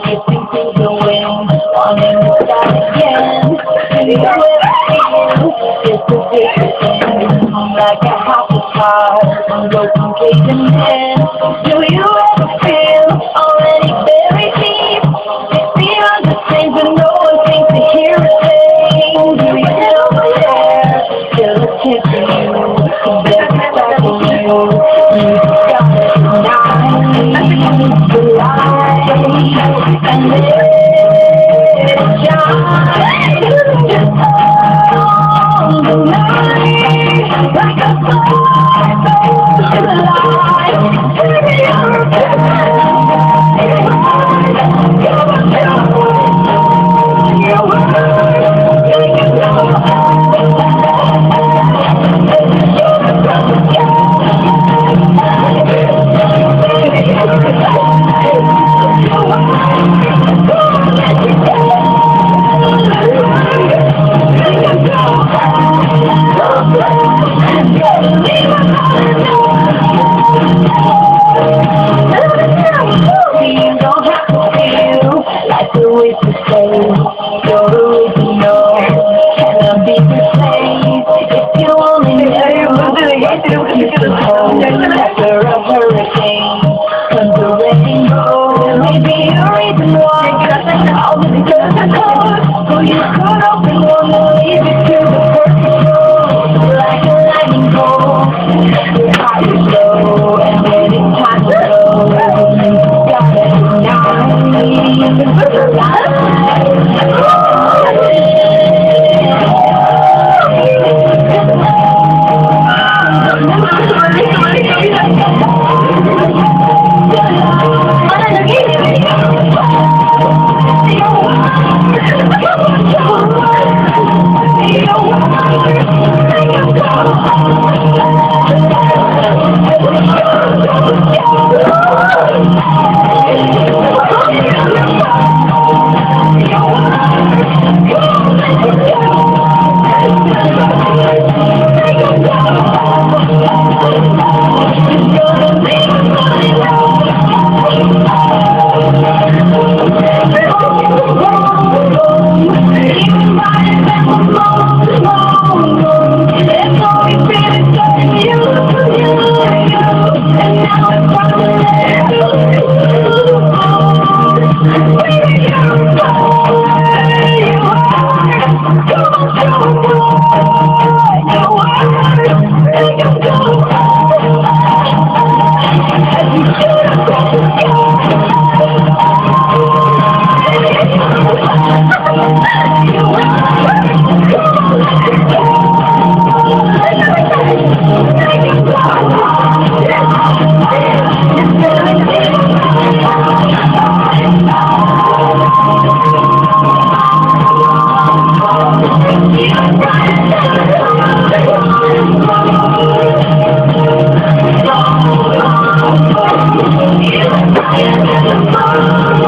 Drifting through the wind, wanting to start again. Do you ever feel it's a different thing? Like a house apart, broken cage and then. Do you ever feel already very deep? It feels the same, but no one seems to hear a thing. Do you know there? Still a kiss for you, there's a spark for you. You got it tonight, the light, and let it shine. Just on the night, like a fire to the light. Baby, you're a after a hurricane comes a rainbow. Maybe a reason why all the girls are cold. So you could open one and leave it to the perfect road. Like a lightning bolt, your heart is slow, and when it's time to go, you got it tonight. The light. Yeah.